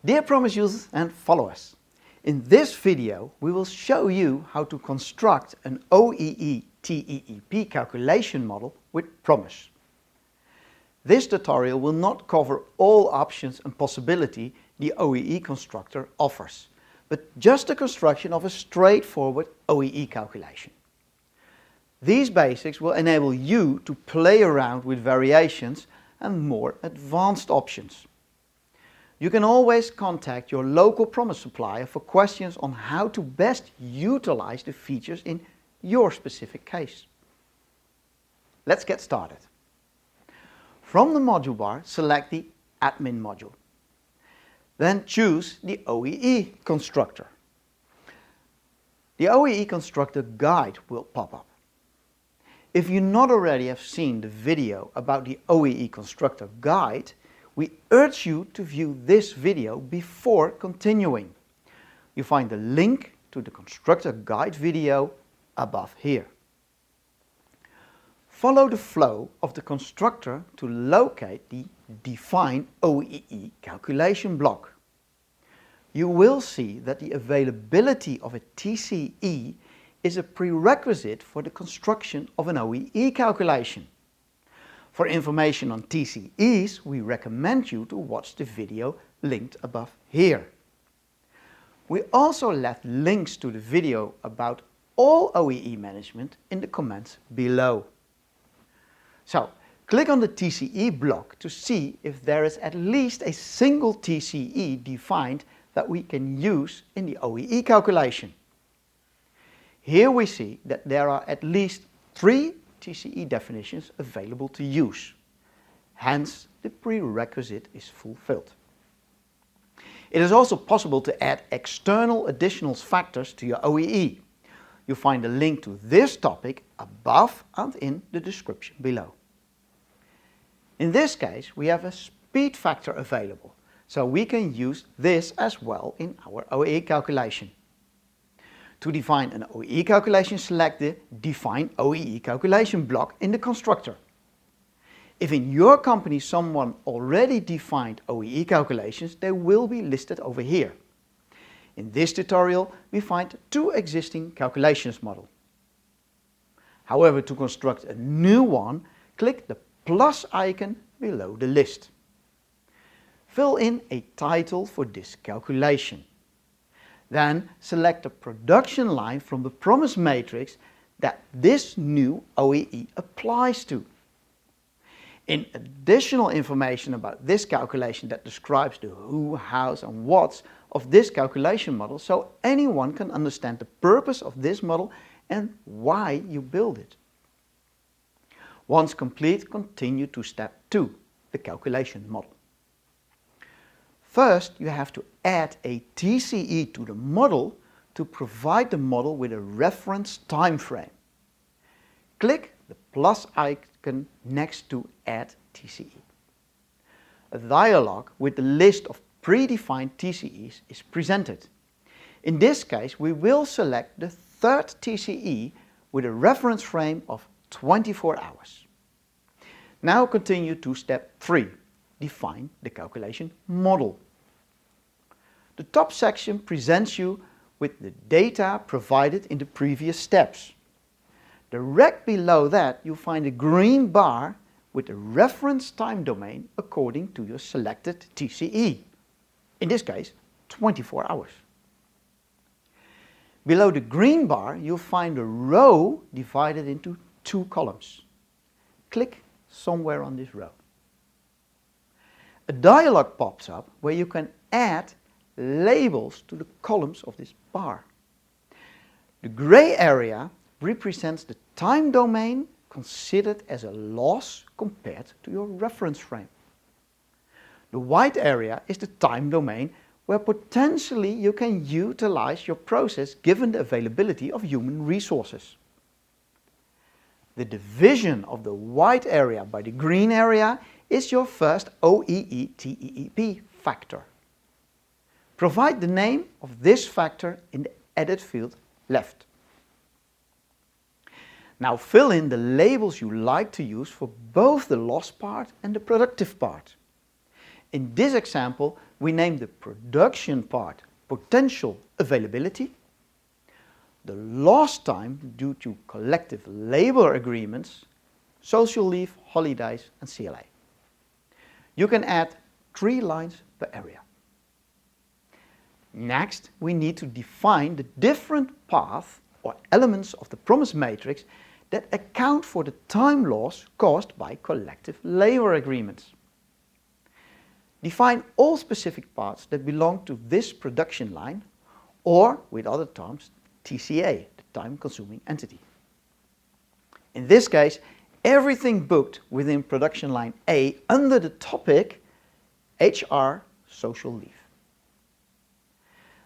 Dear ProMISe users and followers, in this video we will show you how to construct an OEE TEEP calculation model with ProMISe. This tutorial will not cover all options and possibility the OEE Constructor offers, but just the construction of a straightforward OEE calculation. These basics will enable you to play around with variations and more advanced options. You can always contact your local ProMISe supplier for questions on how to best utilize the features in your specific case. Let's get started. From the module bar, select the Admin module. Then choose the OEE Constructor. The OEE Constructor guide will pop up. If you not already have seen the video about the OEE Constructor guide, we urge you to view this video before continuing. You find the link to the Constructor guide video above here. Follow the flow of the constructor to locate the Define OEE calculation block. You will see that the availability of a TCE is a prerequisite for the construction of an OEE calculation. For information on TCEs, we recommend you to watch the video linked above here. We also left links to the video about all OEE management in the comments below. So, click on the TCE block to see if there is at least a single TCE defined that we can use in the OEE calculation. Here we see that there are at least 3 TCE definitions available to use. Hence, the prerequisite is fulfilled. It is also possible to add external additional factors to your OEE. You'll find a link to this topic above and in the description below. In this case, we have a speed factor available, so we can use this as well in our OEE calculation. To define an OEE calculation, select the Define OEE calculation block in the constructor. If in your company someone already defined OEE calculations, they will be listed over here. In this tutorial, we find 2 existing calculations models. However, to construct a new one, click the plus icon below the list. Fill in a title for this calculation. Then select the production line from the ProMISe matrix that this new OEE applies to. In additional information about this calculation that describes the who, hows and whats of this calculation model, so anyone can understand the purpose of this model and why you build it. Once complete, continue to step 2, the calculation model. First, you have to add a TCE to the model to provide the model with a reference time frame. Click the plus icon next to Add TCE. A dialog with the list of predefined TCEs is presented. In this case, we will select the 3rd TCE with a reference frame of 24 hours. Now continue to step 3. Define the calculation model. The top section presents you with the data provided in the previous steps. Direct below that you find a green bar with the reference time domain according to your selected TCE. In this case, 24 hours. Below the green bar you'll find a row divided into 2 columns. Click somewhere on this row. A dialog pops up where you can add labels to the columns of this bar. The gray area represents the time domain considered as a loss compared to your reference frame. The white area is the time domain where potentially you can utilize your process given the availability of human resources. The division of the white area by the green area is your first OEE TEEP factor. Provide the name of this factor in the edit field left. Now fill in the labels you like to use for both the loss part and the productive part. In this example, we name the production part potential availability, the lost time due to collective labor agreements, social leave, holidays and CLA. You can add 3 lines per area. Next, we need to define the different paths or elements of the ProMIse matrix that account for the time loss caused by collective labor agreements. Define all specific parts that belong to this production line, or with other terms, TCA, the time-consuming entity. In this case, everything booked within production line A under the topic HR social leave.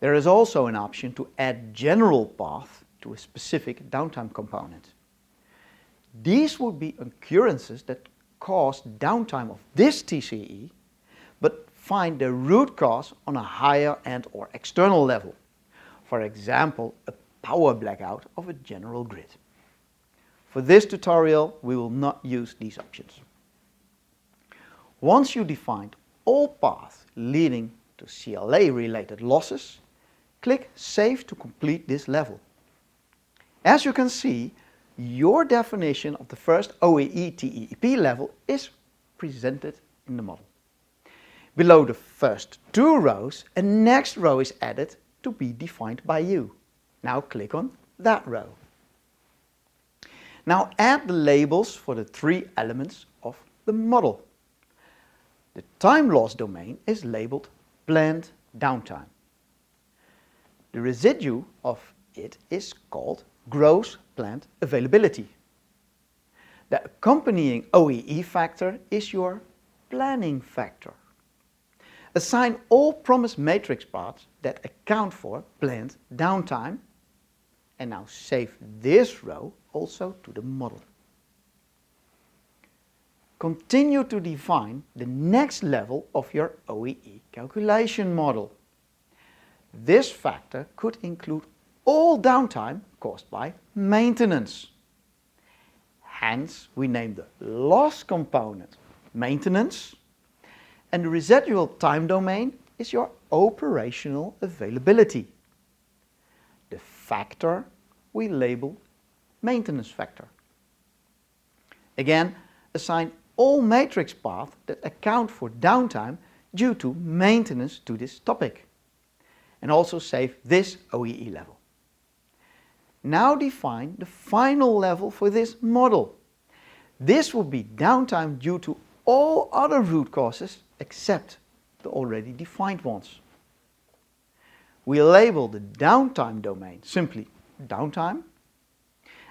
There is also an option to add general path to a specific downtime component. These would be occurrences that cause downtime of this TCE, but find the root cause on a higher and or external level. For example, a power blackout of a general grid. For this tutorial, we will not use these options. Once you defined all paths leading to CLA-related losses, click Save to complete this level. As you can see, your definition of the first OEE TEEP level is presented in the model. Below the first 2 rows, a next row is added to be defined by you. Now click on that row. Now add the labels for the 3 elements of the model. The time loss domain is labeled planned downtime. The residue of it is called gross planned availability. The accompanying OEE factor is your planning factor. Assign all ProMIse matrix parts that account for planned downtime, and now save this row also to the model. Continue to define the next level of your OEE calculation model. This factor could include all downtime caused by maintenance. Hence, we name the loss component maintenance, and the residual time domain is your operational availability. The factor we label maintenance factor. Again, assign all matrix paths that account for downtime due to maintenance to this topic, and also save this OEE level. Now define the final level for this model. This will be downtime due to all other root causes except the already defined ones. We label the downtime domain simply downtime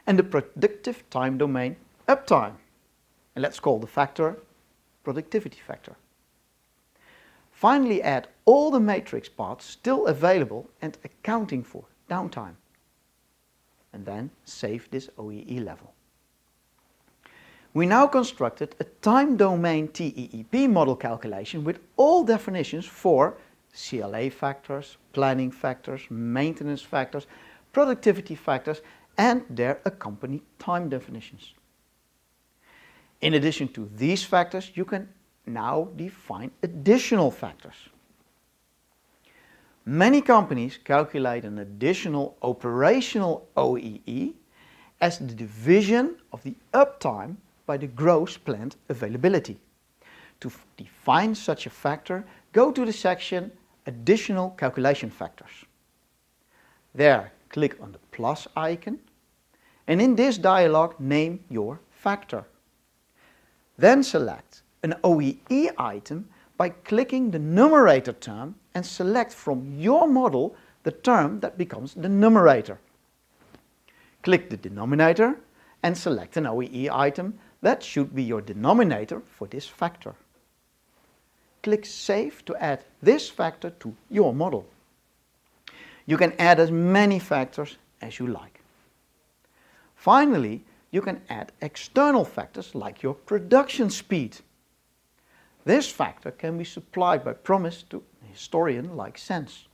and the productive time domain uptime. And let's call the factor productivity factor. Finally, add all the matrix parts still available and accounting for downtime. And then save this OEE level. We now constructed a time domain TEEP model calculation with all definitions for CLA factors, planning factors, maintenance factors, productivity factors, and their accompanying time definitions. In addition to these factors, you can now define additional factors. Many companies calculate an additional operational OEE as the division of the uptime by the gross planned availability. To define such a factor, go to the section Additional Calculation Factors. There, click on the plus icon, and in this dialog, name your factor. Then select an OEE item by clicking the numerator term and select from your model the term that becomes the numerator. Click the denominator and select an OEE item that should be your denominator for this factor. Click Save to add this factor to your model. You can add as many factors as you like. Finally, you can add external factors like your production speed. This factor can be supplied by ProMIse to a historian like Sense.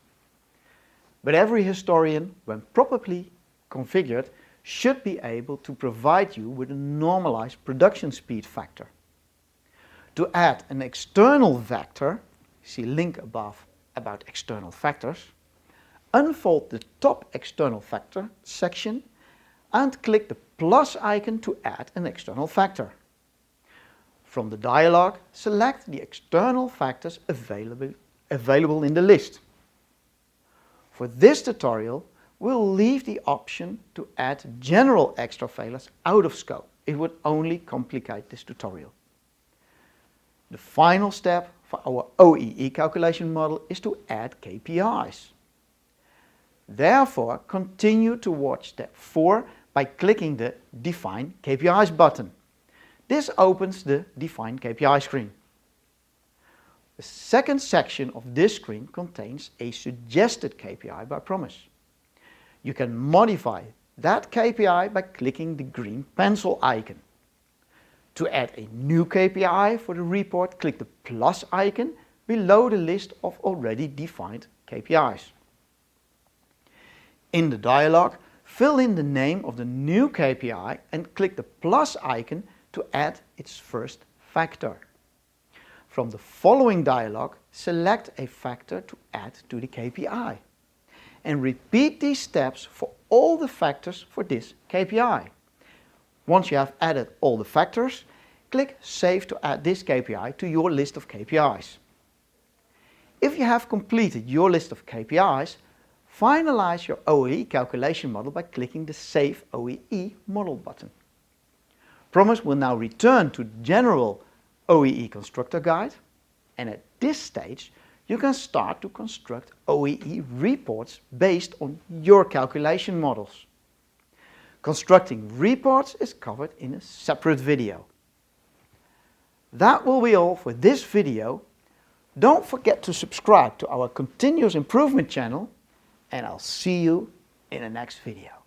But every historian, when properly configured, should be able to provide you with a normalized production speed factor. To add an external vector, see link above about external factors, unfold the top external factor section and click the plus icon to add an external factor. From the dialog, select the external factors available in the list. For this tutorial, we'll leave the option to add general extra failures out of scope. It would only complicate this tutorial. The final step for our OEE calculation model is to add KPIs. Therefore, continue to watch step 4 by clicking the Define KPIs button. This opens the Define KPI screen. The second section of this screen contains a suggested KPI by ProMISe. You can modify that KPI by clicking the green pencil icon. To add a new KPI for the report, click the plus icon below the list of already defined KPIs. In the dialog, fill in the name of the new KPI and click the plus icon to add its first factor. From the following dialog, select a factor to add to the KPI. And repeat these steps for all the factors for this KPI. Once you have added all the factors, click Save to add this KPI to your list of KPIs. If you have completed your list of KPIs, finalize your OEE calculation model by clicking the Save OEE Model button. ProMISe will now return to the general OEE Constructor guide, and at this stage you can start to construct OEE reports based on your calculation models. Constructing reports is covered in a separate video. That will be all for this video. Don't forget to subscribe to our continuous improvement channel, and I'll see you in the next video.